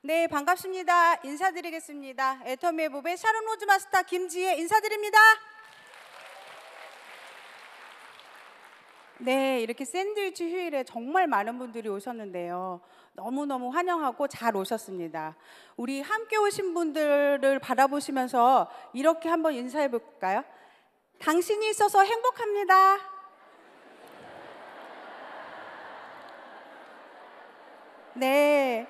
네, 반갑습니다. 인사드리겠습니다. 애터미의 부배 샤론 로즈 마스터 김지혜 인사드립니다. 네, 이렇게 샌드위치 휴일에 정말 많은 분들이 오셨는데요. 너무너무 환영하고 잘 오셨습니다. 우리 함께 오신 분들을 바라보시면서 이렇게 한번 인사해 볼까요? 당신이 있어서 행복합니다. 네.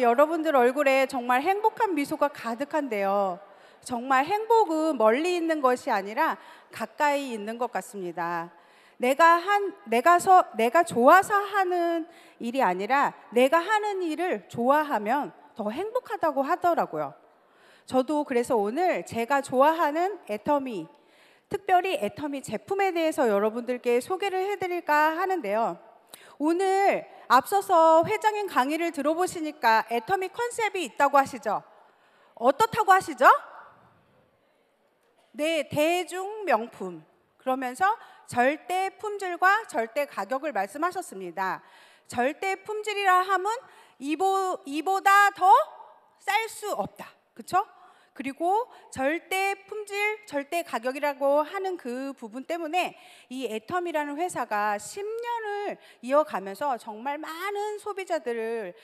여러분들 얼굴에 정말 행복한 미소가 가득한데요. 정말 행복은 멀리 있는 것이 아니라 가까이 있는 것 같습니다. 내가 좋아서 하는 일이 아니라 내가 하는 일을 좋아하면 더 행복하다고 하더라고요. 저도 그래서 오늘 제가 좋아하는 애터미, 특별히 애터미 제품에 대해서 여러분들께 소개를 해드릴까 하는데요. 오늘 앞서서 회장님 강의를 들어보시니까 애터미 컨셉이 있다고 하시죠? 어떻다고 하시죠? 네, 대중 명품. 그러면서 절대 품질과 절대 가격을 말씀하셨습니다. 절대 품질이라 함은 이보다 더 쌀 수 없다. 그렇죠? 그리고 절대 품질, 절대 가격이라고 하는 그 부분 때문에 이 애터미라는 회사가 10년을 이어가면서 정말 많은 소비자들을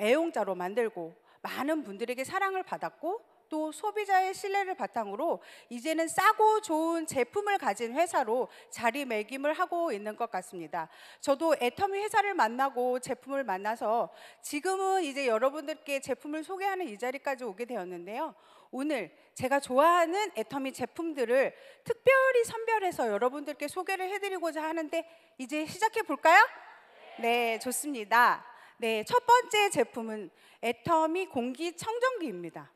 애용자로 만들고 많은 분들에게 사랑을 받았고 또 소비자의 신뢰를 바탕으로 이제는 싸고 좋은 제품을 가진 회사로 자리매김을 하고 있는 것 같습니다. 저도 애터미 회사를 만나고 제품을 만나서 지금은 이제 여러분들께 제품을 소개하는 이 자리까지 오게 되었는데요. 오늘 제가 좋아하는 애터미 제품들을 특별히 선별해서 여러분들께 소개를 해드리고자 하는데 이제 시작해 볼까요? 네, 좋습니다. 네, 첫 번째 제품은 애터미 공기청정기입니다.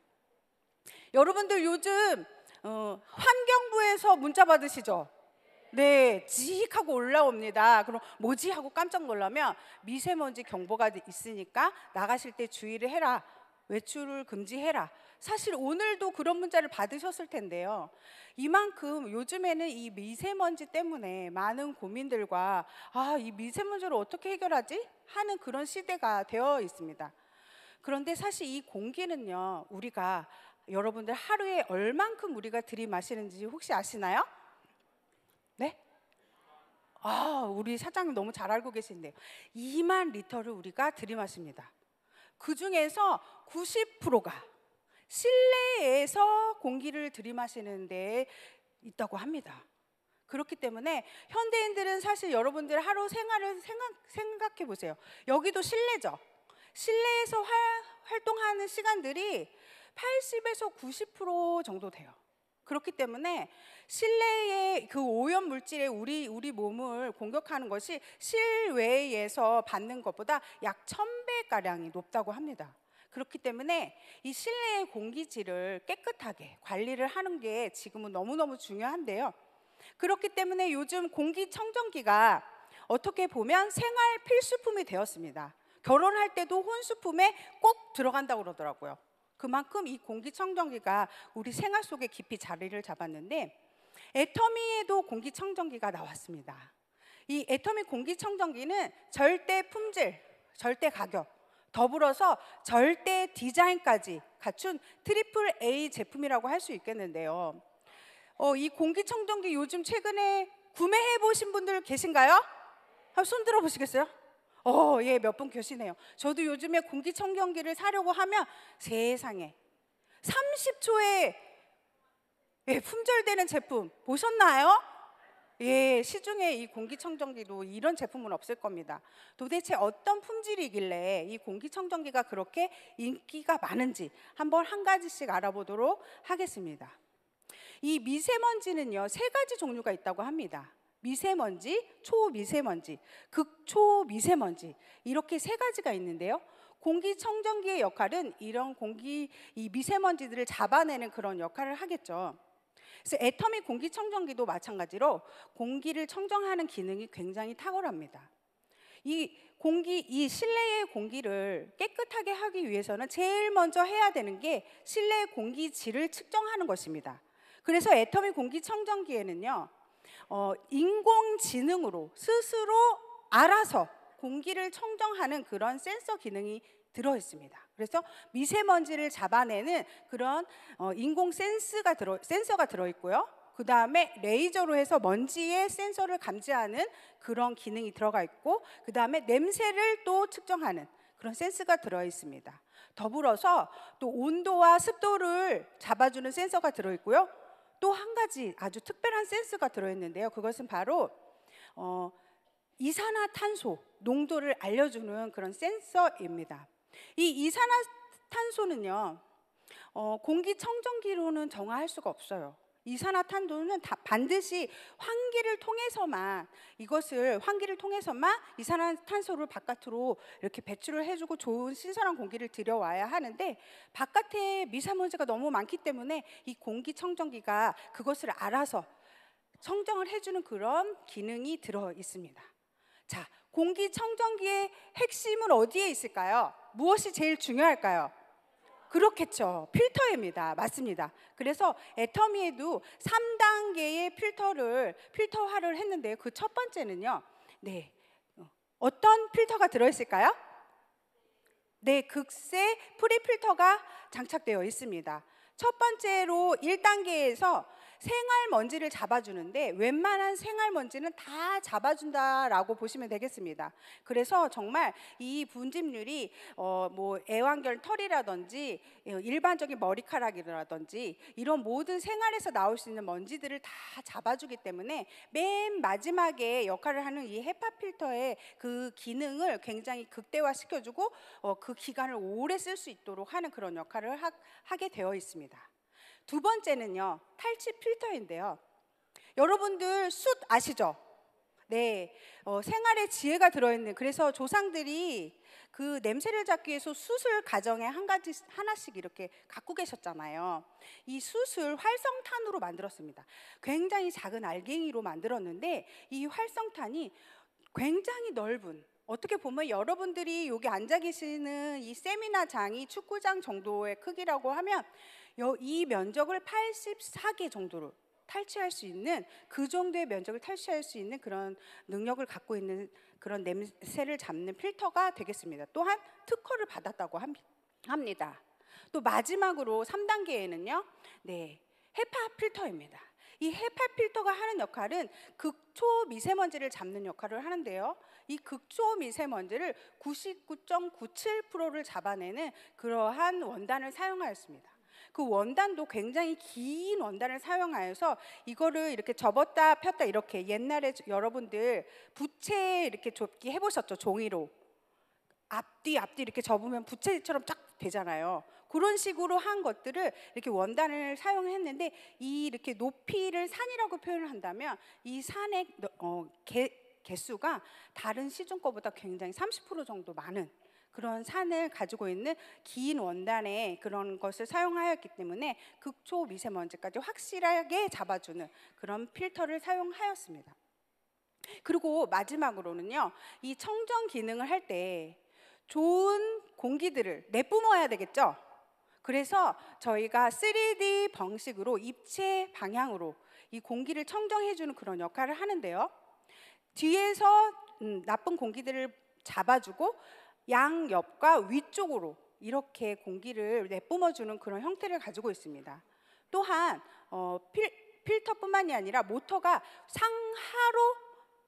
여러분들 요즘 환경부에서 문자 받으시죠? 네, 직 하고 올라옵니다. 그럼 뭐지 하고 깜짝 놀라면 미세먼지 경보가 있으니까 나가실 때 주의를 해라. 외출을 금지해라. 사실 오늘도 그런 문자를 받으셨을 텐데요. 이만큼 요즘에는 이 미세먼지 때문에 많은 고민들과 이 미세먼지를 어떻게 해결하지? 하는 그런 시대가 되어 있습니다. 그런데 사실 이 공기는요, 우리가 여러분들 하루에 얼만큼 우리가 들이마시는지 혹시 아시나요? 네? 우리 사장님 너무 잘 알고 계신데요. 2만 리터를 우리가 들이마십니다. 그 중에서 90%가 실내에서 공기를 들이마시는 데 있다고 합니다. 그렇기 때문에 현대인들은 사실 여러분들 하루 생활을 생각해 보세요. 여기도 실내죠. 실내에서 활동하는 시간들이 80에서 90% 정도 돼요. 그렇기 때문에 실내의 그 오염 물질에 우리 몸을 공격하는 것이 실외에서 받는 것보다 약 1000배가량이 높다고 합니다. 그렇기 때문에 이 실내의 공기질을 깨끗하게 관리를 하는 게 지금은 너무너무 중요한데요. 그렇기 때문에 요즘 공기청정기가 어떻게 보면 생활 필수품이 되었습니다. 결혼할 때도 혼수품에 꼭 들어간다고 그러더라고요. 그만큼 이 공기청정기가 우리 생활 속에 깊이 자리를 잡았는데 애터미에도 공기청정기가 나왔습니다. 이 애터미 공기청정기는 절대 품질, 절대 가격, 더불어서 절대 디자인까지 갖춘 트리플 A 제품이라고 할 수 있겠는데요. 이 공기청정기 요즘 최근에 구매해 보신 분들 계신가요? 한번 손 들어 보시겠어요? 예, 몇 분 계시네요. 저도 요즘에 공기청정기를 사려고 하면 세상에 30초에 품절되는 제품 보셨나요? 예, 시중에 이 공기청정기도 이런 제품은 없을 겁니다. 도대체 어떤 품질이길래 이 공기청정기가 그렇게 인기가 많은지 한번 한 가지씩 알아보도록 하겠습니다. 이 미세먼지는요, 3가지 종류가 있다고 합니다. 미세먼지, 초미세먼지, 극초미세먼지 이렇게 3가지가 있는데요. 공기청정기의 역할은 이런 이 미세먼지들을 잡아내는 그런 역할을 하겠죠. 그래서 애터미 공기청정기도 마찬가지로 공기를 청정하는 기능이 굉장히 탁월합니다. 이 실내의 공기를 깨끗하게 하기 위해서는 제일 먼저 해야 되는 게 실내 공기질을 측정하는 것입니다. 그래서 애터미 공기청정기에는요, 인공지능으로 스스로 알아서 공기를 청정하는 그런 센서 기능이 들어 있습니다. 그래서 미세먼지를 잡아내는 그런 인공 센서가 들어 있고요. 그 다음에 레이저로 해서 먼지의 센서를 감지하는 그런 기능이 들어가 있고, 그 다음에 냄새를 또 측정하는 그런 센서가 들어 있습니다. 더불어서 또 온도와 습도를 잡아주는 센서가 들어 있고요. 또 한 가지 아주 특별한 센서가 들어 있는데요. 그것은 바로 이산화탄소 농도를 알려주는 그런 센서입니다. 이 이산화탄소는요, 공기청정기로는 정화할 수가 없어요. 이산화탄소는 반드시 환기를 통해서만 이산화탄소를 바깥으로 이렇게 배출을 해주고 좋은 신선한 공기를 들여와야 하는데, 바깥에 미세먼지가 너무 많기 때문에 이 공기청정기가 그것을 알아서 청정을 해주는 그런 기능이 들어 있습니다. 자, 공기청정기의 핵심은 어디에 있을까요? 무엇이 제일 중요할까요? 그렇겠죠. 필터입니다. 맞습니다. 그래서 애터미에도 3단계의 필터화를 했는데요. 그 첫 번째는요. 네. 어떤 필터가 들어있을까요? 네, 극세 프리필터가 장착되어 있습니다. 첫 번째로 1단계에서 생활먼지를 잡아주는데, 웬만한 생활먼지는 다 잡아준다라고 보시면 되겠습니다. 그래서 정말 이 분집률이 뭐 애완견 털이라든지 일반적인 머리카락이라든지 이런 모든 생활에서 나올 수 있는 먼지들을 다 잡아주기 때문에 맨 마지막에 역할을 하는 이 헤파 필터의 그 기능을 굉장히 극대화시켜주고 그 기간을 오래 쓸 수 있도록 하는 그런 역할을 하게 되어 있습니다. 두 번째는요, 탈취 필터인데요. 여러분들 숯 아시죠? 네, 생활의 지혜가 들어있는, 그래서 조상들이 그 냄새를 잡기 위해서 숯을 가정에 하나씩 이렇게 갖고 계셨잖아요. 이 숯을 활성탄으로 만들었습니다. 굉장히 작은 알갱이로 만들었는데, 이 활성탄이 굉장히 넓은, 어떻게 보면 여러분들이 여기 앉아 계시는 이 세미나장이 축구장 정도의 크기라고 하면 이 면적을 84개 정도로 탈취할 수 있는, 그 정도의 면적을 탈취할 수 있는 그런 능력을 갖고 있는 그런 냄새를 잡는 필터가 되겠습니다. 또한 특허를 받았다고 합니다. 또 마지막으로 3단계에는요, 네, 헤파 필터입니다. 이 헤파 필터가 하는 역할은 극초 미세먼지를 잡는 역할을 하는데요. 이 극초 미세먼지를 99.97%를 잡아내는 그러한 원단을 사용하였습니다. 그 원단도 굉장히 긴 원단을 사용하여서 이거를 이렇게 접었다 폈다, 이렇게 옛날에 여러분들 부채 이렇게 접기 해보셨죠? 종이로 앞뒤 이렇게 접으면 부채처럼 쫙 되잖아요. 그런 식으로 한 것들을 이렇게 원단을 사용했는데, 이렇게 높이를 산이라고 표현을 한다면 이 산의 개수가 다른 시중 거보다 굉장히 30% 정도 많은 그런 산을 가지고 있는 긴 원단의 그런 것을 사용하였기 때문에 극초 미세먼지까지 확실하게 잡아주는 그런 필터를 사용하였습니다. 그리고 마지막으로는요, 이 청정 기능을 할 때 좋은 공기들을 내뿜어야 되겠죠. 그래서 저희가 3D 방식으로 입체 방향으로 이 공기를 청정해주는 그런 역할을 하는데요. 뒤에서 나쁜 공기들을 잡아주고 양옆과 위쪽으로 이렇게 공기를 내뿜어주는 그런 형태를 가지고 있습니다. 또한 필터뿐만이 아니라 모터가 상하로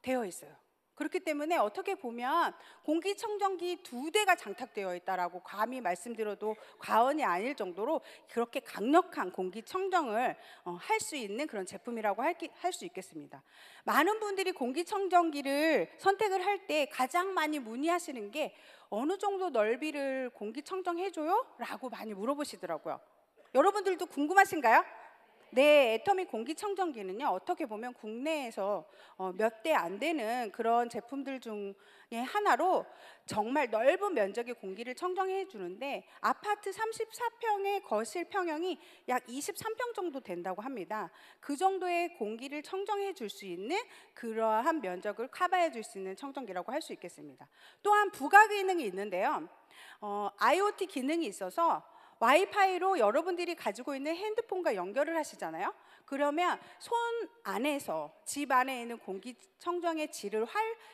되어 있어요. 그렇기 때문에 어떻게 보면 공기청정기 2대가 장착되어 있다라고 감히 말씀드려도 과언이 아닐 정도로 그렇게 강력한 공기청정을 할 수 있는 그런 제품이라고 할 수 있겠습니다. 많은 분들이 공기청정기를 선택을 할 때 가장 많이 문의하시는 게 어느 정도 넓이를 공기청정해줘요? 라고 많이 물어보시더라고요. 여러분들도 궁금하신가요? 네, 애터미 공기청정기는요, 어떻게 보면 국내에서 몇 대 안 되는 그런 제품들 중에 하나로 정말 넓은 면적의 공기를 청정해 주는데, 아파트 34평의 거실 평형이 약 23평 정도 된다고 합니다. 그 정도의 공기를 청정해 줄 수 있는 그러한 면적을 커버해 줄 수 있는 청정기라고 할 수 있겠습니다. 또한 부가 기능이 있는데요, IoT 기능이 있어서 와이파이로 여러분들이 가지고 있는 핸드폰과 연결을 하시잖아요. 그러면 손 안에서, 집 안에 있는 공기청정의 질을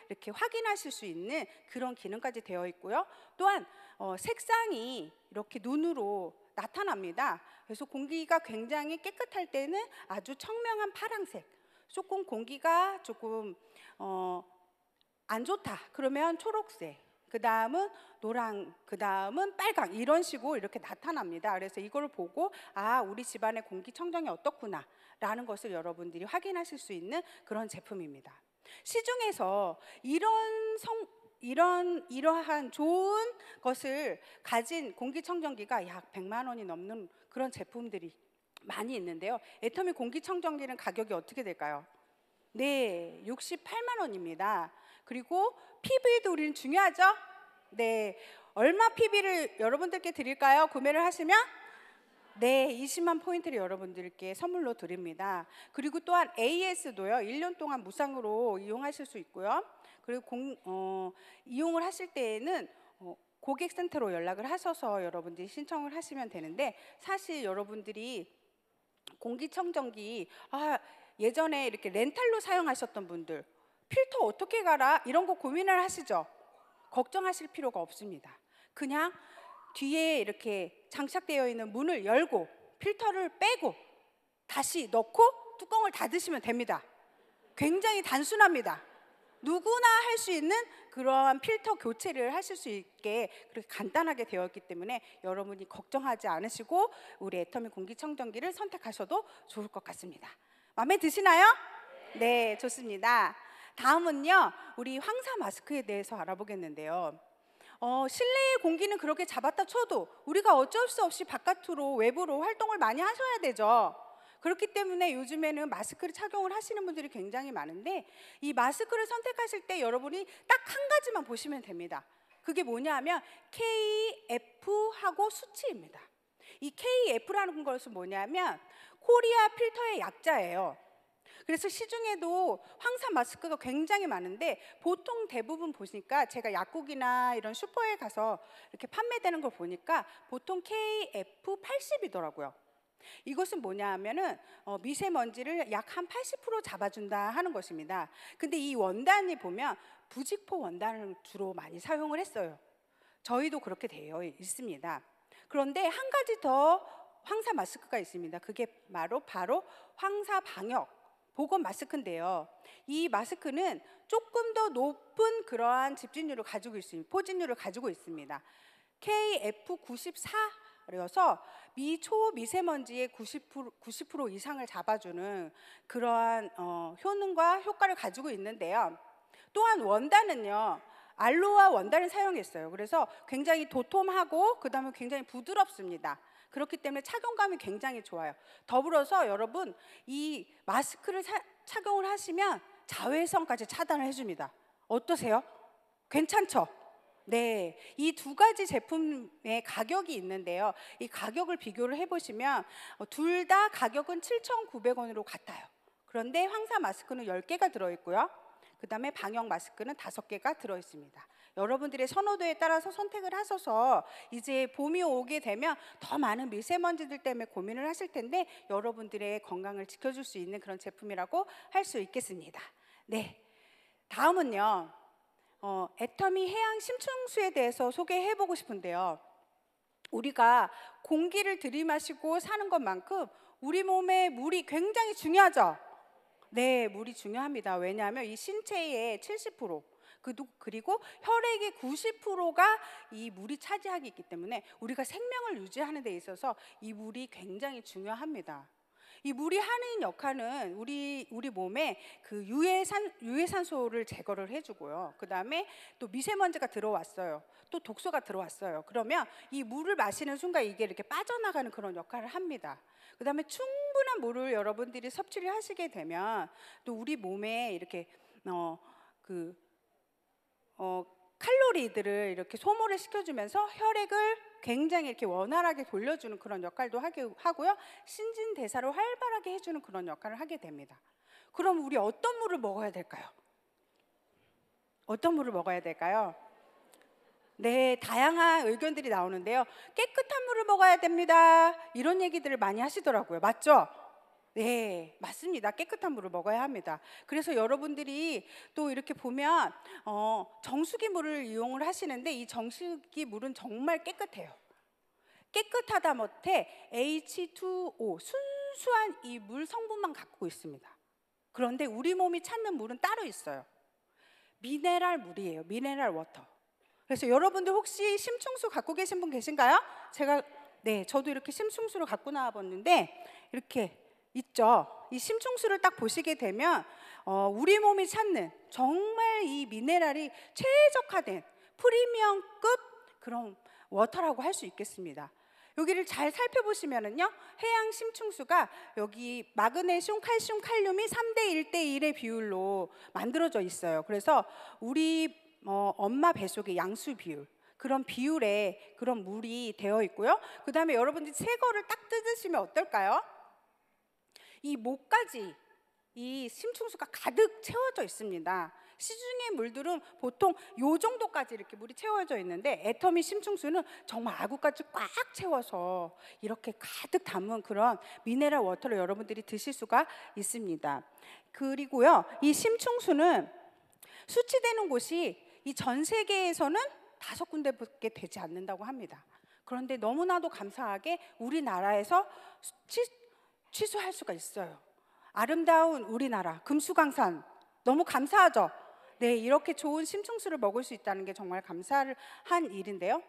이렇게 확인하실 수 있는 그런 기능까지 되어 있고요. 또한 색상이 이렇게 눈으로 나타납니다. 그래서 공기가 굉장히 깨끗할 때는 아주 청명한 파란색, 조금 공기가 조금 안 좋다 그러면 초록색, 그 다음은 노랑, 그 다음은 빨강, 이런 식으로 이렇게 나타납니다. 그래서 이걸 보고 우리 집안의 공기청정이 어떻구나 라는 것을 여러분들이 확인하실 수 있는 그런 제품입니다. 시중에서 이러한 좋은 것을 가진 공기청정기가 약 100만 원이 넘는 그런 제품들이 많이 있는데요. 애터미 공기청정기는 가격이 어떻게 될까요? 네, 68만 원입니다. 그리고 PB도 우리는 중요하죠? 네, 얼마 PB를 여러분들께 드릴까요? 구매를 하시면? 네, 20만 포인트를 여러분들께 선물로 드립니다. 그리고 또한 AS도요, 1년 동안 무상으로 이용하실 수 있고요. 그리고 이용을 하실 때에는 고객센터로 연락을 하셔서 여러분들이 신청을 하시면 되는데, 사실 여러분들이 공기청정기 예전에 이렇게 렌탈로 사용하셨던 분들, 필터 어떻게 갈아? 이런 거 고민을 하시죠? 걱정하실 필요가 없습니다. 그냥 뒤에 이렇게 장착되어 있는 문을 열고 필터를 빼고 다시 넣고 뚜껑을 닫으시면 됩니다. 굉장히 단순합니다. 누구나 할 수 있는 그러한 필터 교체를 하실 수 있게 그렇게 간단하게 되어 있기 때문에 여러분이 걱정하지 않으시고 우리 애터미 공기청정기를 선택하셔도 좋을 것 같습니다. 마음에 드시나요? 네, 좋습니다. 다음은요, 우리 황사 마스크에 대해서 알아보겠는데요. 실내의 공기는 그렇게 잡았다 쳐도 우리가 어쩔 수 없이 바깥으로, 외부로 활동을 많이 하셔야 되죠. 그렇기 때문에 요즘에는 마스크를 착용을 하시는 분들이 굉장히 많은데, 이 마스크를 선택하실 때 여러분이 딱 한 가지만 보시면 됩니다. 그게 뭐냐 하면 KF하고 수치입니다. 이 KF라는 것은 뭐냐면 코리아 필터의 약자예요. 그래서 시중에도 황사 마스크가 굉장히 많은데, 보통 대부분 보시니까 제가 약국이나 이런 슈퍼에 가서 이렇게 판매되는 걸 보니까 보통 KF80이더라고요. 이것은 뭐냐 하면은 미세먼지를 약 한 80% 잡아준다 하는 것입니다. 근데 이 원단이 보면 부직포 원단을 주로 많이 사용을 했어요. 저희도 그렇게 되어 있습니다. 그런데 한 가지 더 황사 마스크가 있습니다. 그게 바로 황사 방역 보건 마스크인데요. 이 마스크는 조금 더 높은 그러한 집진율을 가지고 있습니다. 포진율을 가지고 있습니다. KF94여서 초미세먼지의 90% 이상을 잡아주는 그러한 효능과 효과를 가지고 있는데요. 또한 원단은요, 알로아 원단을 사용했어요. 그래서 굉장히 도톰하고 그 다음에 굉장히 부드럽습니다. 그렇기 때문에 착용감이 굉장히 좋아요. 더불어서 여러분, 이 마스크를 착용을 하시면 자외선까지 차단을 해줍니다. 어떠세요? 괜찮죠? 네, 이 두 가지 제품의 가격이 있는데요. 이 가격을 비교를 해보시면 둘 다 가격은 7,900원으로 같아요. 그런데 황사 마스크는 10개가 들어있고요. 그 다음에 방역 마스크는 5개가 들어있습니다. 여러분들의 선호도에 따라서 선택을 하셔서 이제 봄이 오게 되면 더 많은 미세먼지들 때문에 고민을 하실 텐데, 여러분들의 건강을 지켜줄 수 있는 그런 제품이라고 할 수 있겠습니다. 네, 다음은요, 애터미 해양 심층수에 대해서 소개해보고 싶은데요. 우리가 공기를 들이마시고 사는 것만큼 우리 몸에 물이 굉장히 중요하죠? 네, 물이 중요합니다. 왜냐하면 이 신체의 70%, 그리고 혈액의 90%가 이 물이 차지하고 있기 때문에 우리가 생명을 유지하는 데 있어서 이 물이 굉장히 중요합니다. 이 물이 하는 역할은 우리 몸에 그 유해산소를 제거를 해주고요. 그 다음에 또 미세먼지가 들어왔어요. 또 독소가 들어왔어요. 그러면 이 물을 마시는 순간 이게 이렇게 빠져나가는 그런 역할을 합니다. 그 다음에 충분한 물을 여러분들이 섭취를 하시게 되면 또 우리 몸에 이렇게 칼로리들을 이렇게 소모를 시켜주면서 혈액을 굉장히 이렇게 원활하게 돌려주는 그런 역할도 하고요. 신진대사를 활발하게 해주는 그런 역할을 하게 됩니다. 그럼 우리 어떤 물을 먹어야 될까요? 어떤 물을 먹어야 될까요? 네, 다양한 의견들이 나오는데요. 깨끗한 물을 먹어야 됩니다. 이런 얘기들을 많이 하시더라고요. 맞죠? 네, 맞습니다. 깨끗한 물을 먹어야 합니다. 그래서 여러분들이 또 이렇게 보면 정수기 물을 이용을 하시는데 이 정수기 물은 정말 깨끗해요. 깨끗하다 못해 H2O, 순수한 이 물 성분만 갖고 있습니다. 그런데 우리 몸이 찾는 물은 따로 있어요. 미네랄 물이에요. 미네랄 워터. 그래서 여러분들 혹시 심층수 갖고 계신 분 계신가요? 저도 이렇게 심층수를 갖고 나와봤는데 이렇게 있죠. 이 심층수를 딱 보시게 되면 우리 몸이 찾는 정말 이 미네랄이 최적화된 프리미엄급 그런 워터라고 할 수 있겠습니다. 여기를 잘 살펴보시면은요, 해양 심층수가 여기 마그네슘, 칼슘, 칼륨이 3대 1대 1의 비율로 만들어져 있어요. 그래서 우리 엄마 뱃속의 양수 비율, 그런 비율의 그런 물이 되어 있고요. 그 다음에 여러분들이 새 거를 딱 뜯으시면 어떨까요? 이 목까지 이 심층수가 가득 채워져 있습니다. 시중의 물들은 보통 요 정도까지 이렇게 물이 채워져 있는데 애터미 심층수는 정말 아구까지 꽉 채워서 이렇게 가득 담은 그런 미네랄 워터를 여러분들이 드실 수가 있습니다. 그리고요, 이 심층수는 수치되는 곳이 이 전 세계에서는 5군데밖에 되지 않는다고 합니다. 그런데 너무나도 감사하게 우리나라에서 취수할 수가 있어요. 아름다운 우리나라 금수강산, 너무 감사하죠? 네, 이렇게 좋은 심층수를 먹을 수 있다는 게 정말 감사한 일인데요.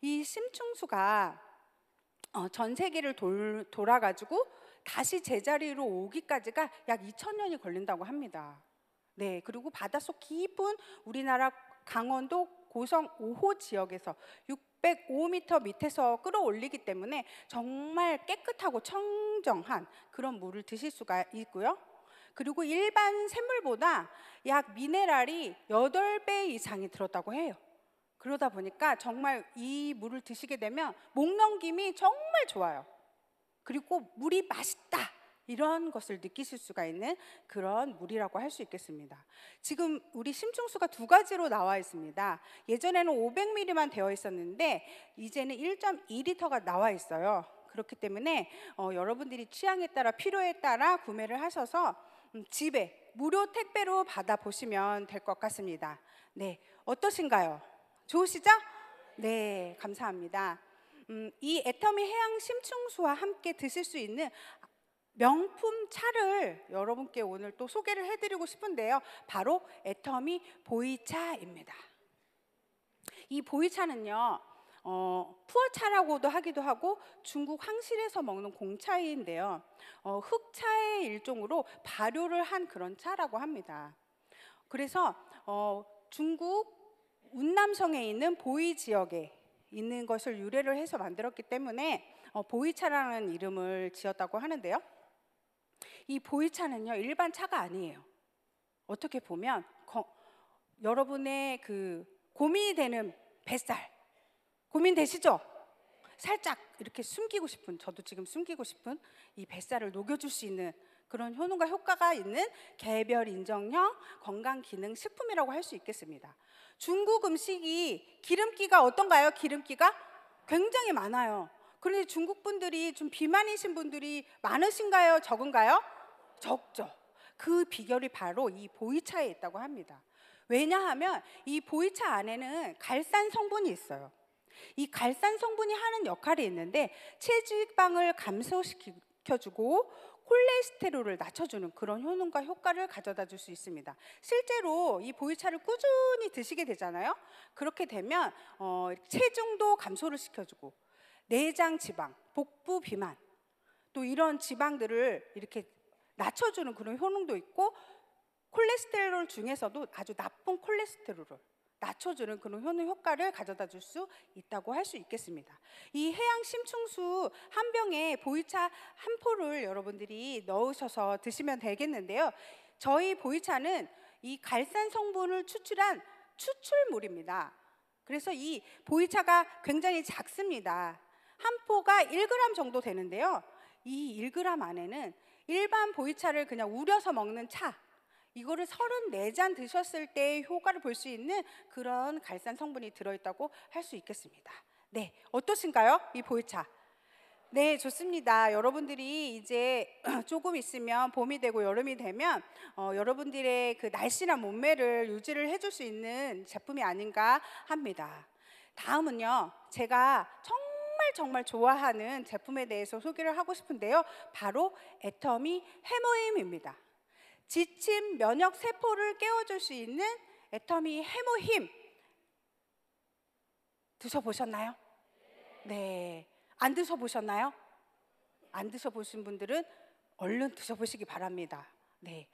이 심층수가 전 세계를 돌아가지고 다시 제자리로 오기까지가 약 2000년이 걸린다고 합니다. 네, 그리고 바닷속 깊은 우리나라 강원도 고성 5호 지역에서 605m 밑에서 끌어올리기 때문에 정말 깨끗하고 청정한 그런 물을 드실 수가 있고요. 그리고 일반 샘물보다 약 미네랄이 8배 이상이 들었다고 해요. 그러다 보니까 정말 이 물을 드시게 되면 목 넘김이 정말 좋아요. 그리고 물이 맛있다, 이런 것을 느끼실 수가 있는 그런 물이라고 할 수 있겠습니다. 지금 우리 심층수가 2가지로 나와 있습니다. 예전에는 500ml만 되어 있었는데 이제는 1.2L가 나와 있어요. 그렇기 때문에 여러분들이 취향에 따라, 필요에 따라 구매를 하셔서 집에 무료 택배로 받아보시면 될 것 같습니다. 네, 어떠신가요? 좋으시죠? 네, 감사합니다. 이 애터미 해양 심층수와 함께 드실 수 있는 명품 차를 여러분께 오늘 또 소개를 해드리고 싶은데요. 바로 애터미 보이차입니다. 이 보이차는요, 푸어차라고도 하기도 하고 중국 황실에서 먹는 공차인데요. 흑차의 일종으로 발효를 한 그런 차라고 합니다. 그래서 중국 운남성에 있는 보이 지역에 있는 것을 유래를 해서 만들었기 때문에 보이차라는 이름을 지었다고 하는데요. 이 보이차는요, 일반 차가 아니에요. 어떻게 보면 여러분의 그 고민이 되는 뱃살, 고민되시죠? 살짝 이렇게 숨기고 싶은, 저도 지금 숨기고 싶은 이 뱃살을 녹여줄 수 있는 그런 효능과 효과가 있는 개별 인정형 건강기능식품이라고 할 수 있겠습니다. 중국 음식이 기름기가 어떤가요? 기름기가 굉장히 많아요. 그런데 중국 분들이 좀 비만이신 분들이 많으신가요? 적은가요? 적죠. 그 비결이 바로 이 보이차에 있다고 합니다. 왜냐하면 이 보이차 안에는 갈산 성분이 있어요. 이 갈산 성분이 하는 역할이 있는데 체지방을 감소시켜주고 콜레스테롤을 낮춰주는 그런 효능과 효과를 가져다 줄 수 있습니다. 실제로 이 보이차를 꾸준히 드시게 되잖아요. 그렇게 되면 체중도 감소를 시켜주고 내장 지방, 복부 비만, 또 이런 지방들을 이렇게 낮춰주는 그런 효능도 있고 콜레스테롤 중에서도 아주 나쁜 콜레스테롤을 낮춰주는 그런 효과를 가져다 줄 수 있다고 할 수 있겠습니다. 이 해양 심층수 한 병에 보이차 한 포를 여러분들이 넣으셔서 드시면 되겠는데요. 저희 보이차는 이 갈산 성분을 추출한 추출물입니다. 그래서 이 보이차가 굉장히 작습니다. 한 포가 1g 정도 되는데요. 이 1g 안에는 일반 보이차를 그냥 우려서 먹는 차, 이거를 34잔 드셨을 때 효과를 볼 수 있는 그런 갈산 성분이 들어있다고 할 수 있겠습니다. 네, 어떠신가요? 이 보이차. 네, 좋습니다. 여러분들이 이제 조금 있으면 봄이 되고 여름이 되면 여러분들의 그 날씬한 몸매를 유지를 해줄 수 있는 제품이 아닌가 합니다. 다음은요, 제가 정말 좋아하는 제품에 대해서 소개를 하고 싶은데요, 바로 애터미 해모힘입니다. 지친 면역 세포를 깨워줄 수 있는 애터미 해모힘 드셔보셨나요? 네. 안 드셔보셨나요? 안 드셔보신 분들은 얼른 드셔보시기 바랍니다. 네,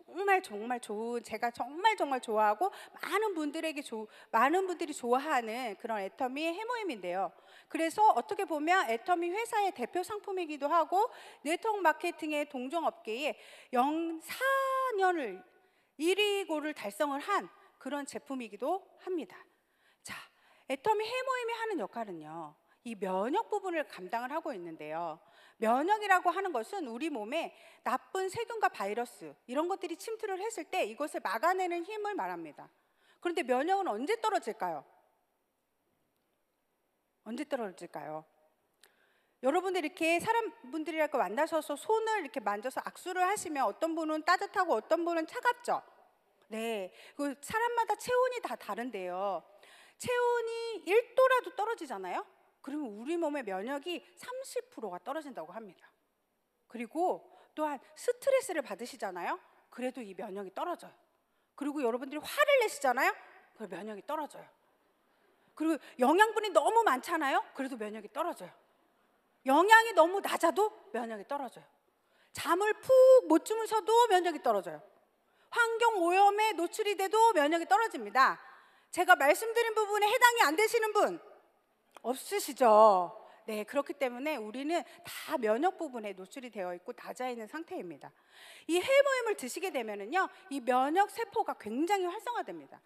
정말 좋은, 제가 정말 좋아하고 많은 분들이 좋아하는 그런 애터미 해모임인데요. 그래서 어떻게 보면 애터미 회사의 대표 상품이기도 하고 네트워크 마케팅의 동종업계에 4년을 1위고를 달성을 한 그런 제품이기도 합니다. 자, 애터미 해모임이 하는 역할은요, 이 면역 부분을 감당을 하고 있는데요, 면역이라고 하는 것은 우리 몸에 나쁜 세균과 바이러스 이런 것들이 침투를 했을 때 이것을 막아내는 힘을 말합니다. 그런데 면역은 언제 떨어질까요? 언제 떨어질까요? 여러분들 이렇게 사람분들이랑 만나셔서 손을 이렇게 만져서 악수를 하시면 어떤 분은 따뜻하고 어떤 분은 차갑죠? 네, 그 사람마다 체온이 다 다른데요, 체온이 1도라도 떨어지잖아요? 그러면 우리 몸의 면역이 30%가 떨어진다고 합니다. 그리고 또한 스트레스를 받으시잖아요? 그래도 이 면역이 떨어져요. 그리고 여러분들이 화를 내시잖아요? 그 면역이 떨어져요. 그리고 영양분이 너무 많잖아요? 그래도 면역이 떨어져요. 영양이 너무 낮아도 면역이 떨어져요. 잠을 푹 못 주무셔도 면역이 떨어져요. 환경 오염에 노출이 돼도 면역이 떨어집니다. 제가 말씀드린 부분에 해당이 안 되시는 분 없으시죠? 네, 그렇기 때문에 우리는 다 면역 부분에 노출이 되어 있고 낮아 있는 상태입니다. 이 해모임을 드시게 되면은요, 이 면역 세포가 굉장히 활성화됩니다.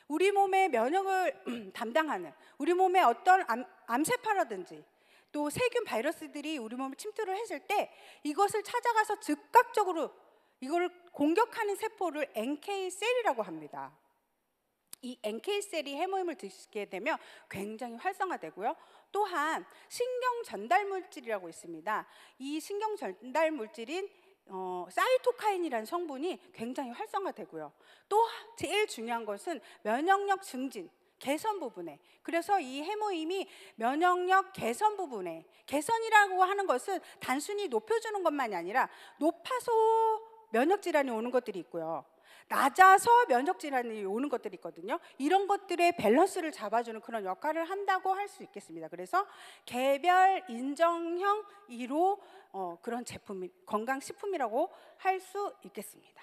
우리 몸의 면역을 담당하는, 우리 몸에 어떤 암세포라든지 또 세균 바이러스들이 우리 몸에 침투를 했을 때 이것을 찾아가서 즉각적으로 이걸 공격하는 세포를 NK셀이라고 합니다. 이 NK셀이 해모임을 드시게 되면 굉장히 활성화되고요, 또한 신경 전달 물질이라고 있습니다. 이 신경 전달 물질인 사이토카인이라는 성분이 굉장히 활성화되고요, 또 제일 중요한 것은 면역력 증진, 개선 부분에, 그래서 이 해모임이 면역력 개선 부분에, 개선이라고 하는 것은 단순히 높여주는 것만이 아니라 높아서 면역 질환이 오는 것들이 있고요, 낮아서 면역 질환이 오는 것들이 있거든요. 이런 것들의 밸런스를 잡아주는 그런 역할을 한다고 할 수 있겠습니다. 그래서 개별 인정형 1호 그런 제품, 건강식품이라고 할 수 있겠습니다.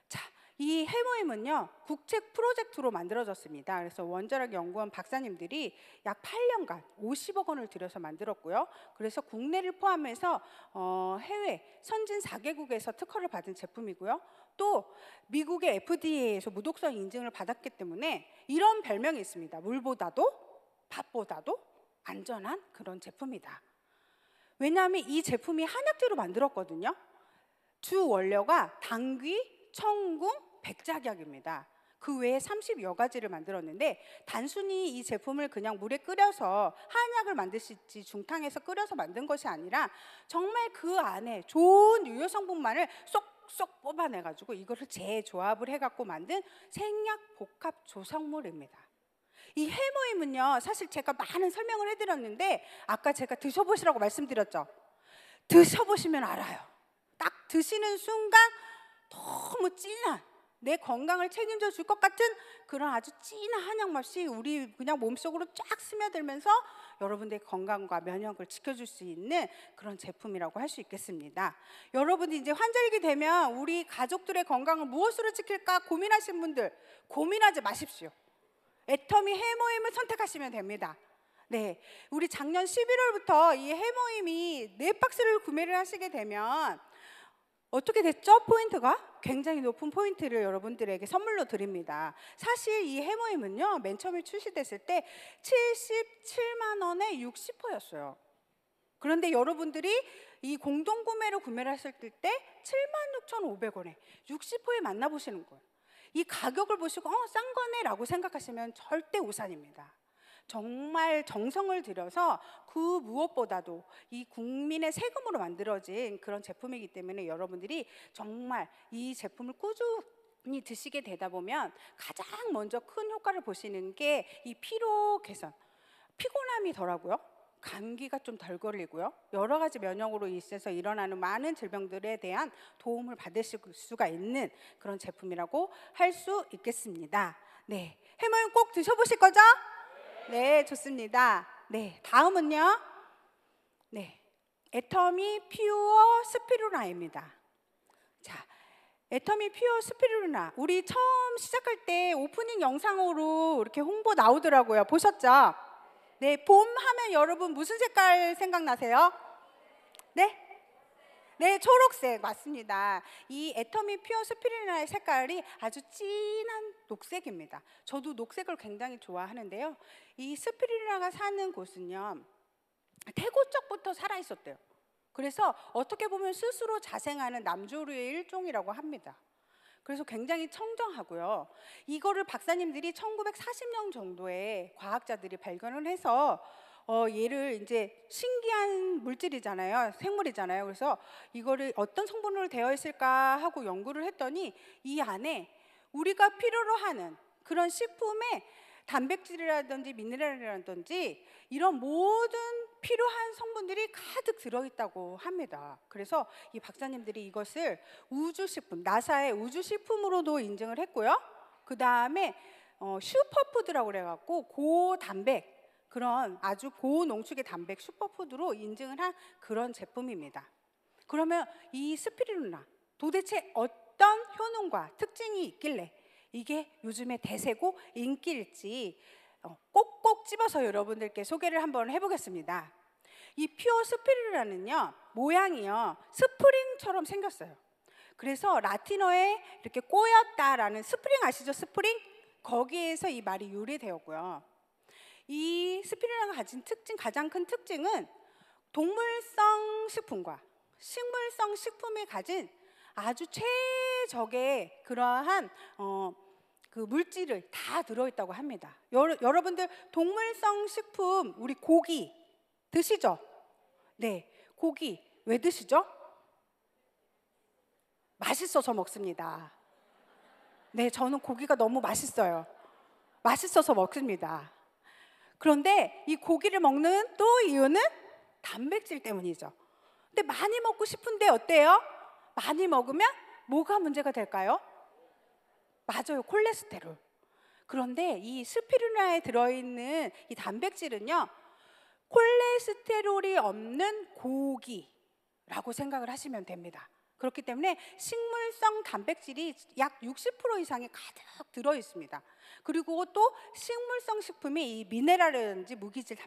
자, 이 해모임은요, 국책 프로젝트로 만들어졌습니다. 그래서 원자력 연구원 박사님들이 약 8년간 50억 원을 들여서 만들었고요. 그래서 국내를 포함해서 해외 선진 4개국에서 특허를 받은 제품이고요. 또 미국의 FDA에서 무독성 인증을 받았기 때문에 이런 별명이 있습니다. 물보다도 밥보다도 안전한 그런 제품이다. 왜냐하면 이 제품이 한약재로 만들었거든요. 주 원료가 당귀, 청궁, 백작약입니다. 그 외에 30여 가지를 만들었는데 단순히 이 제품을 그냥 물에 끓여서 한약을 만드시지 중탕에서 끓여서 만든 것이 아니라 정말 그 안에 좋은 유효 성분만을 쏙 뽑아내가지고 이거를 재조합을 해갖고 만든 생약 복합 조성물입니다. 이 해모임은요, 사실 제가 많은 설명을 해드렸는데 아까 제가 드셔보시라고 말씀드렸죠. 드셔보시면 알아요. 딱 드시는 순간 너무 진한, 내 건강을 책임져 줄 것 같은 그런 아주 진한 한약 맛이 우리 그냥 몸속으로 쫙 스며들면서 여러분들의 건강과 면역을 지켜줄 수 있는 그런 제품이라고 할 수 있겠습니다. 여러분이 이제 환절기 되면 우리 가족들의 건강을 무엇으로 지킬까 고민하신 분들, 고민하지 마십시오. 애터미 해모임을 선택하시면 됩니다. 네, 우리 작년 11월부터 이 해모임이 4박스를 구매를 하시게 되면 어떻게 됐죠? 포인트가 굉장히 높은 포인트를 여러분들에게 선물로 드립니다. 사실 이 해모임은요, 맨 처음에 출시됐을 때 77만 원에 60%였어요. 그런데 여러분들이 이 공동구매로 구매를 하실 때 76,500원에 60호에 만나보시는 거예요. 이 가격을 보시고 싼 거네 라고 생각하시면 절대 오산입니다. 정말 정성을 들여서 그 무엇보다도 이 국민의 세금으로 만들어진 그런 제품이기 때문에 여러분들이 정말 이 제품을 꾸준히 드시게 되다 보면 가장 먼저 큰 효과를 보시는 게 이 피로 개선, 피곤함이 덜하고요, 감기가 좀 덜 걸리고요, 여러 가지 면역으로 있어서 일어나는 많은 질병들에 대한 도움을 받으실 수가 있는 그런 제품이라고 할 수 있겠습니다. 네, 해모임 꼭 드셔보실 거죠? 네, 좋습니다. 네, 다음은요. 네, 애터미 퓨어 스피루라입니다. 자, 애터미 퓨어 스피루나 우리 처음 시작할 때 오프닝 영상으로 이렇게 홍보 나오더라고요. 보셨죠? 네, 봄 하면 여러분 무슨 색깔 생각나세요? 네? 네, 초록색 맞습니다. 이 애터미 퓨어 스피루나의 색깔이 아주 진한 녹색입니다. 저도 녹색을 굉장히 좋아하는데요. 이 스피루나가 사는 곳은요, 태고 쪽부터 살아 있었대요. 그래서 어떻게 보면 스스로 자생하는 남조류의 일종이라고 합니다. 그래서 굉장히 청정하고요. 이거를 박사님들이 1940년 정도에 과학자들이 발견을 해서 얘를 이제 신기한 물질이잖아요. 생물이잖아요. 그래서 이거를 어떤 성분으로 되어 있을까 하고 연구를 했더니 이 안에 우리가 필요로 하는 그런 식품에 단백질이라든지 미네랄이라든지 이런 모든 필요한 성분들이 가득 들어있다고 합니다. 그래서 이 박사님들이 이것을 우주식품, 나사의 우주식품으로도 인증을 했고요. 그 다음에 슈퍼푸드라고 그래갖고 고단백, 그런 아주 고농축의 단백 슈퍼푸드로 인증을 한 그런 제품입니다. 그러면 이 스피루나 도대체 어떤 효능과 특징이 있길래 이게 요즘에 대세고 인기일지 꼭꼭 집어서 여러분들께 소개를 한번 해보겠습니다. 이 퓨어 스피루라는요, 모양이요 스프링처럼 생겼어요. 그래서 라틴어에 이렇게 꼬였다라는, 스프링 아시죠? 스프링? 거기에서 이 말이 유래되었고요. 이 스피루라가 가진 가장 큰 특징은 동물성 식품과 식물성 식품이 가진 아주 최적의 그러한 그 물질을 다 들어있다고 합니다. 여러분들 동물성 식품, 우리 고기 드시죠? 네, 고기 왜 드시죠? 맛있어서 먹습니다. 네, 저는 고기가 너무 맛있어요. 맛있어서 먹습니다. 그런데 이 고기를 먹는 또 이유는 단백질 때문이죠. 근데 많이 먹고 싶은데 어때요? 많이 먹으면 뭐가 문제가 될까요? 맞아요, 콜레스테롤. 그런데 이 스피루나에 들어있는 이 단백질은요, 콜레스테롤이 없는 고기라고 생각을 하시면 됩니다. 그렇기 때문에 식물성 단백질이 약 60% 이상이 가득 들어있습니다. 그리고 또 식물성 식품이 이 미네랄이라든지 무기질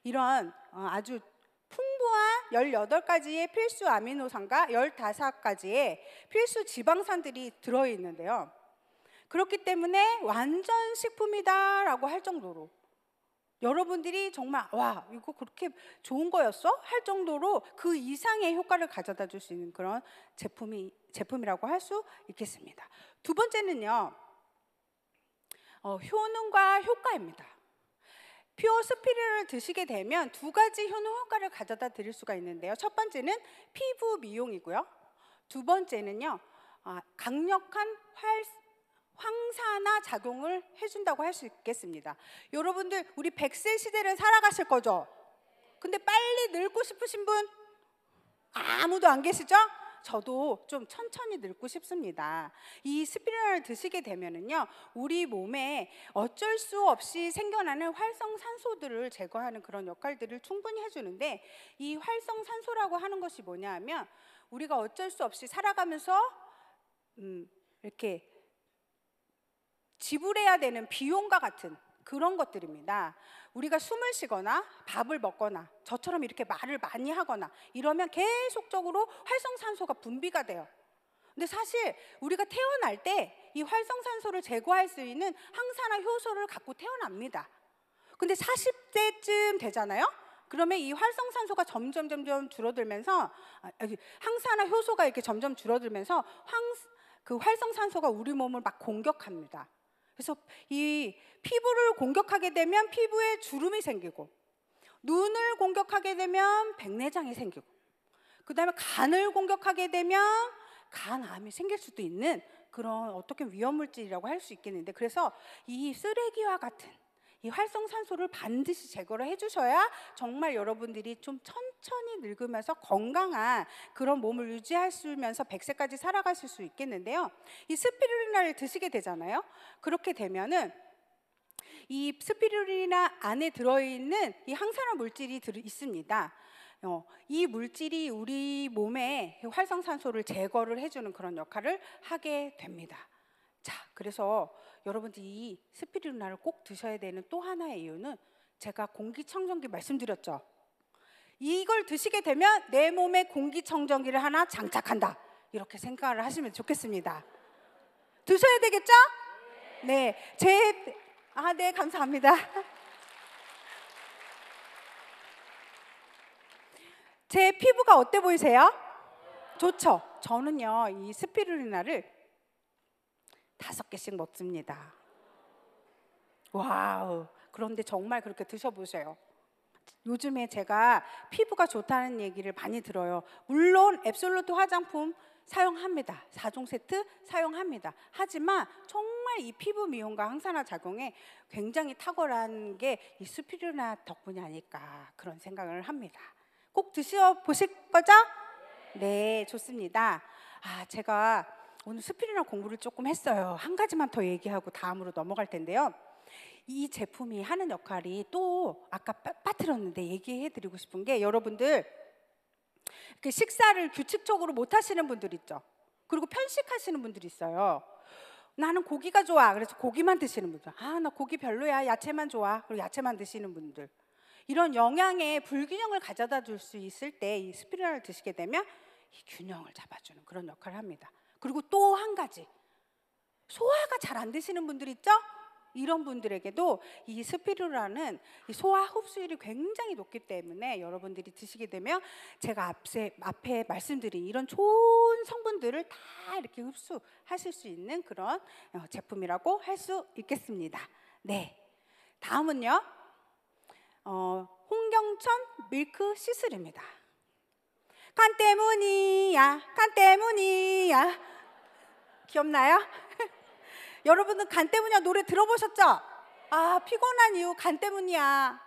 이런 아주 풍부한 18가지의 필수 아미노산과 15가지의 필수 지방산들이 들어있는데요. 그렇기 때문에 완전 식품이다라고 할 정도로, 여러분들이 정말 와, 이거 그렇게 좋은 거였어? 할 정도로 그 이상의 효과를 가져다 줄 수 있는 그런 제품이라고 할 수 있겠습니다. 두 번째는요, 효능과 효과입니다. 퓨어 스피루를 드시게 되면 두 가지 효과를 가져다 드릴 수가 있는데요. 첫 번째는 피부 미용이고요. 두 번째는요, 강력한 황산화 작용을 해준다고 할 수 있겠습니다. 여러분들 우리 100세 시대를 살아가실 거죠? 근데 빨리 늙고 싶으신 분 아무도 안 계시죠? 저도 좀 천천히 늙고 싶습니다. 이 스피루라를 드시게 되면은요, 우리 몸에 어쩔 수 없이 생겨나는 활성산소들을 제거하는 그런 역할들을 충분히 해주는데, 이 활성산소라고 하는 것이 뭐냐 하면 우리가 어쩔 수 없이 살아가면서 이렇게 지불해야 되는 비용과 같은 그런 것들입니다. 우리가 숨을 쉬거나 밥을 먹거나 저처럼 이렇게 말을 많이 하거나 이러면 계속적으로 활성산소가 분비가 돼요. 근데 사실 우리가 태어날 때 이 활성산소를 제거할 수 있는 항산화 효소를 갖고 태어납니다. 근데 40대쯤 되잖아요. 그러면 이 활성산소가 점점 줄어들면서 항산화 효소가 이렇게 점점 줄어들면서 그 활성산소가 우리 몸을 막 공격합니다. 그래서 이 피부를 공격하게 되면 피부에 주름이 생기고, 눈을 공격하게 되면 백내장이 생기고, 그 다음에 간을 공격하게 되면 간암이 생길 수도 있는 그런 어떻게 위험물질이라고 할 수 있겠는데, 그래서 이 쓰레기와 같은 이 활성산소를 반드시 제거를 해주셔야 정말 여러분들이 좀 천천히 늙으면서 건강한 그런 몸을 유지하시면서 100세까지 살아가실 수 있겠는데요. 이 스피루리나를 드시게 되잖아요. 그렇게 되면은 이 스피루리나 안에 들어있는 이 항산화 물질이 있습니다. 이 물질이 우리 몸의 활성산소를 제거를 해주는 그런 역할을 하게 됩니다. 자, 그래서 여러분들이 이 스피루리나를 꼭 드셔야 되는 또 하나의 이유는 제가 공기청정기 말씀드렸죠. 이걸 드시게 되면 내 몸에 공기청정기를 하나 장착한다, 이렇게 생각을 하시면 좋겠습니다. 드셔야 되겠죠? 네, 네, 감사합니다. 제 피부가 어때 보이세요? 좋죠? 저는요, 이 스피루리나를 5개씩 먹습니다. 와우. 그런데 정말 그렇게 드셔보세요. 요즘에 제가 피부가 좋다는 얘기를 많이 들어요. 물론 앱솔루트 화장품 사용합니다. 4종 세트 사용합니다. 하지만 정말 이 피부 미용과 항산화 작용에 굉장히 탁월한 게 이 스피루리나 덕분이 아닐까, 그런 생각을 합니다. 꼭 드셔보실 거죠? 네, 좋습니다. 제가 오늘 스피루리나 공부를 조금 했어요. 한 가지만 더 얘기하고 다음으로 넘어갈 텐데요. 이 제품이 하는 역할이 또 아까 빠뜨렸는데 얘기해드리고 싶은 게, 여러분들 그 식사를 규칙적으로 못 하시는 분들 있죠. 그리고 편식하시는 분들이 있어요. 나는 고기가 좋아, 그래서 고기만 드시는 분들, 나 고기 별로야, 야채만 좋아, 그리고 야채만 드시는 분들, 이런 영양의 불균형을 가져다 줄 수 있을 때 이 스피루리나를 드시게 되면 이 균형을 잡아주는 그런 역할을 합니다. 그리고 또 한 가지, 소화가 잘 안 되시는 분들 있죠? 이런 분들에게도 이 스피루리나는 이 소화 흡수율이 굉장히 높기 때문에 여러분들이 드시게 되면 제가 앞에 말씀드린 이런 좋은 성분들을 다 이렇게 흡수하실 수 있는 그런 제품이라고 할 수 있겠습니다. 네, 다음은요, 홍경천 밀크 시슬입니다. 간 때문이야, 간 때문이야. 기억나요? 여러분은 간 때문이야 노래 들어보셨죠? 피곤한 이유 간 때문이야.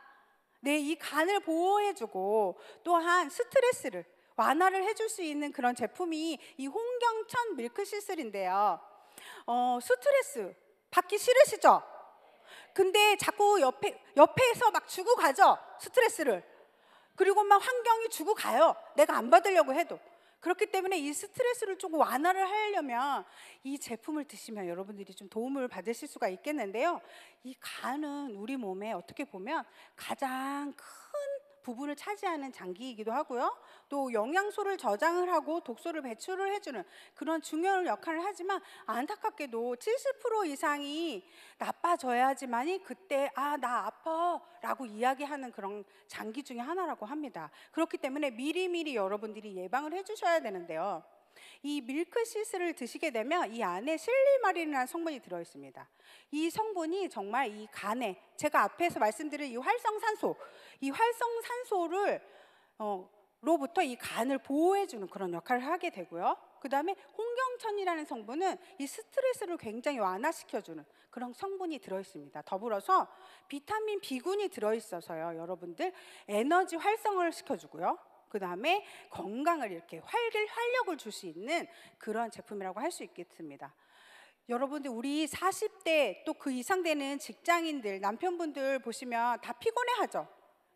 네, 이 간을 보호해주고 또한 스트레스를 완화를 해줄 수 있는 그런 제품이 이 홍경천 밀크 시슬인데요. 스트레스 받기 싫으시죠? 근데 자꾸 옆에서 막 주고 가죠, 스트레스를. 그리고 막 환경이 주고 가요, 내가 안 받으려고 해도. 그렇기 때문에 이 스트레스를 조금 완화를 하려면 이 제품을 드시면 여러분들이 좀 도움을 받으실 수가 있겠는데요. 이 간은 우리 몸에 어떻게 보면 가장 큰 부분을 차지하는 장기이기도 하고요. 또 영양소를 저장을 하고 독소를 배출을 해주는 그런 중요한 역할을 하지만, 안타깝게도 70% 이상이 나빠져야지만이 그때 나 아파 라고 이야기하는 그런 장기 중에 하나라고 합니다. 그렇기 때문에 미리미리 여러분들이 예방을 해주셔야 되는데요. 이 밀크시슬을 드시게 되면 이 안에 실리마린이라는 성분이 들어있습니다. 이 성분이 정말 이 간에, 제가 앞에서 말씀드린 이 활성산소를 로부터 이 간을 보호해주는 그런 역할을 하게 되고요. 그 다음에 홍경천이라는 성분은 이 스트레스를 굉장히 완화시켜주는 그런 성분이 들어있습니다. 더불어서 비타민 B군이 들어있어서요, 여러분들 에너지 활성을 시켜주고요. 그 다음에 건강을 이렇게 활력을 줄 수 있는 그런 제품이라고 할 수 있겠습니다. 여러분들 우리 40대 또 그 이상 되는 직장인들, 남편분들 보시면 다 피곤해하죠.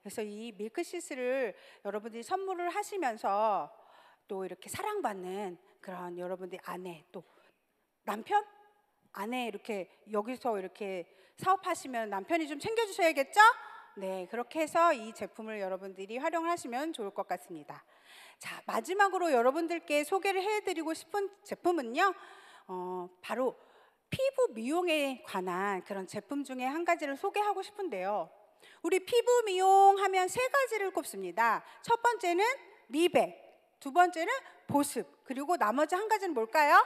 그래서 이 밀크시슬을 여러분들이 선물을 하시면서 또 이렇게 사랑받는 그런 여러분들 아내, 또 남편? 아내 이렇게 여기서 이렇게 사업하시면 남편이 좀 챙겨주셔야겠죠? 네, 그렇게 해서 이 제품을 여러분들이 활용을 하시면 좋을 것 같습니다. 자, 마지막으로 여러분들께 소개를 해드리고 싶은 제품은요, 바로 피부 미용에 관한 그런 제품 중에 한 가지를 소개하고 싶은데요. 우리 피부 미용하면 세 가지를 꼽습니다. 첫 번째는 미백, 두 번째는 보습, 그리고 나머지 한 가지는 뭘까요?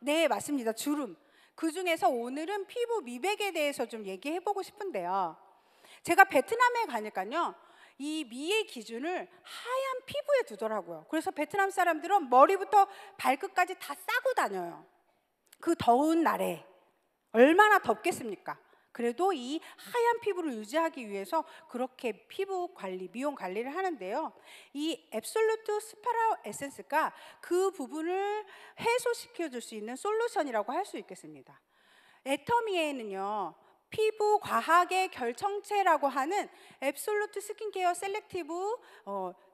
네, 맞습니다. 주름. 그 중에서 오늘은 피부 미백에 대해서 좀 얘기해보고 싶은데요. 제가 베트남에 가니까요, 이 미의 기준을 하얀 피부에 두더라고요. 그래서 베트남 사람들은 머리부터 발끝까지 다 싸고 다녀요. 그 더운 날에 얼마나 덥겠습니까? 그래도 이 하얀 피부를 유지하기 위해서 그렇게 피부 관리, 미용 관리를 하는데요. 이 앱솔루트 스파라우 에센스가 그 부분을 해소시켜 줄 수 있는 솔루션이라고 할 수 있겠습니다. 애터미에는요, 피부 과학의 결정체라고 하는 앱솔루트 스킨케어 셀렉티브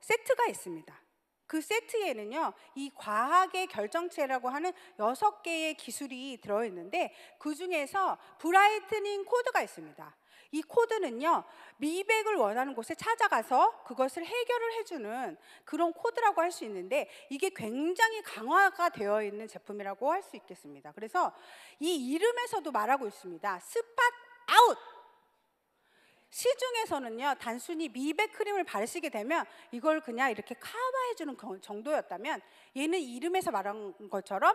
세트가 있습니다. 그 세트에는요, 이 과학의 결정체라고 하는 6개의 기술이 들어있는데 그 중에서 브라이트닝 코드가 있습니다. 이 코드는요, 미백을 원하는 곳에 찾아가서 그것을 해결을 해주는 그런 코드라고 할 수 있는데 이게 굉장히 강화가 되어 있는 제품이라고 할 수 있겠습니다. 그래서 이 이름에서도 말하고 있습니다. 스팟 아웃! 시중에서는요, 단순히 미백 크림을 바르시게 되면 이걸 그냥 이렇게 커버해주는 정도였다면 얘는 이름에서 말한 것처럼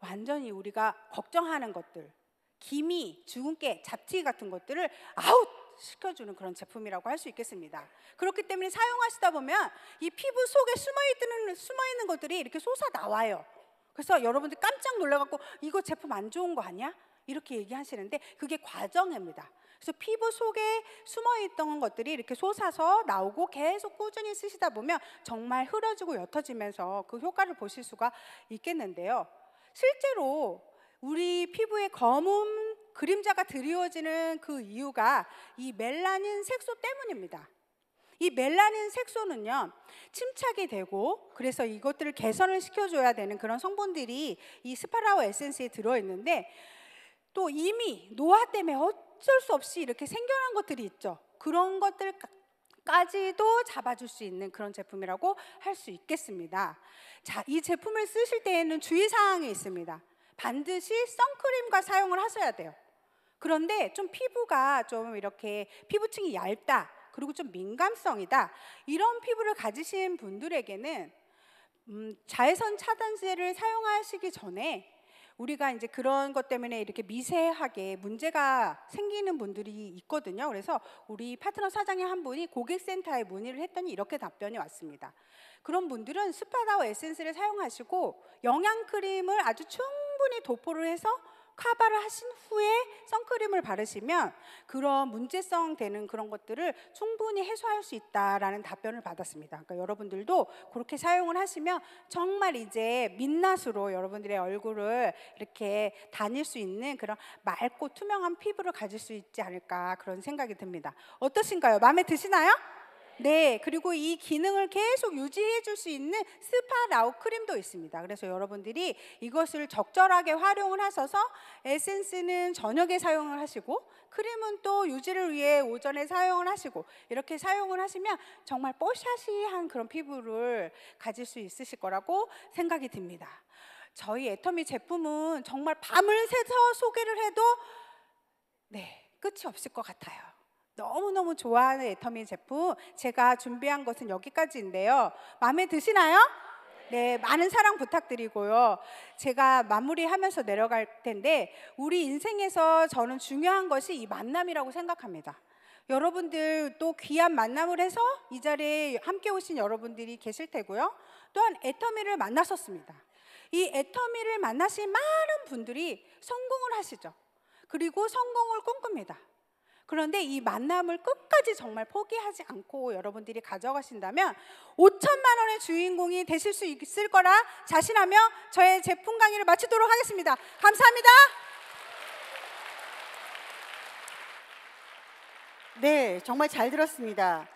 완전히 우리가 걱정하는 것들, 기미, 주근깨, 잡티 같은 것들을 아웃! 시켜주는 그런 제품이라고 할 수 있겠습니다. 그렇기 때문에 사용하시다 보면 이 피부 속에 숨어있는 것들이 이렇게 솟아 나와요. 그래서 여러분들 깜짝 놀라갖고 이거 제품 안 좋은 거 아니야? 이렇게 얘기하시는데 그게 과정입니다. 그래서 피부 속에 숨어있던 것들이 이렇게 솟아서 나오고 계속 꾸준히 쓰시다 보면 정말 흐려지고 옅어지면서 그 효과를 보실 수가 있겠는데요. 실제로 우리 피부에 검은 그림자가 드리워지는 그 이유가 이 멜라닌 색소 때문입니다. 이 멜라닌 색소는요, 침착이 되고 그래서 이것들을 개선을 시켜줘야 되는 그런 성분들이 이 스파라우 에센스에 들어있는데 또 이미 노화 때문에 어쩔 수 없이 이렇게 생겨난 것들이 있죠. 그런 것들까지도 잡아줄 수 있는 그런 제품이라고 할 수 있겠습니다. 자, 이 제품을 쓰실 때에는 주의사항이 있습니다. 반드시 선크림과 사용을 하셔야 돼요. 그런데 좀 피부가 좀 이렇게 피부층이 얇다, 그리고 좀 민감성이다, 이런 피부를 가지신 분들에게는 자외선 차단제를 사용하시기 전에 우리가 이제 그런 것 때문에 이렇게 미세하게 문제가 생기는 분들이 있거든요. 그래서 우리 파트너 사장님 한 분이 고객센터에 문의를 했더니 이렇게 답변이 왔습니다. 그런 분들은 스파라우 에센스를 사용하시고 영양크림을 아주 충분히 도포를 해서 커버를 하신 후에 선크림을 바르시면 그런 문제성 되는 그런 것들을 충분히 해소할 수 있다라는 답변을 받았습니다. 그러니까 여러분들도 그렇게 사용을 하시면 정말 이제 민낯으로 여러분들의 얼굴을 이렇게 다닐 수 있는 그런 맑고 투명한 피부를 가질 수 있지 않을까 그런 생각이 듭니다. 어떠신가요? 마음에 드시나요? 네, 그리고 이 기능을 계속 유지해 줄 수 있는 스파라우 크림도 있습니다. 그래서 여러분들이 이것을 적절하게 활용을 하셔서 에센스는 저녁에 사용을 하시고 크림은 또 유지를 위해 오전에 사용을 하시고 이렇게 사용을 하시면 정말 뽀샤시한 그런 피부를 가질 수 있으실 거라고 생각이 듭니다. 저희 애터미 제품은 정말 밤을 새서 소개를 해도 끝이 없을 것 같아요. 너무너무 좋아하는 애터미 제품, 제가 준비한 것은 여기까지인데요. 마음에 드시나요? 네, 많은 사랑 부탁드리고요. 제가 마무리하면서 내려갈 텐데 우리 인생에서 저는 중요한 것이 이 만남이라고 생각합니다. 여러분들 또 귀한 만남을 해서 이 자리에 함께 오신 여러분들이 계실 테고요. 또한 애터미를 만나셨습니다. 이 애터미를 만나신 많은 분들이 성공을 하시죠. 그리고 성공을 꿈꿉니다. 그런데 이 만남을 끝까지 정말 포기하지 않고 여러분들이 가져가신다면 5천만 원의 주인공이 되실 수 있을 거라 자신하며 저의 제품 강의를 마치도록 하겠습니다. 감사합니다. 네, 정말 잘 들었습니다.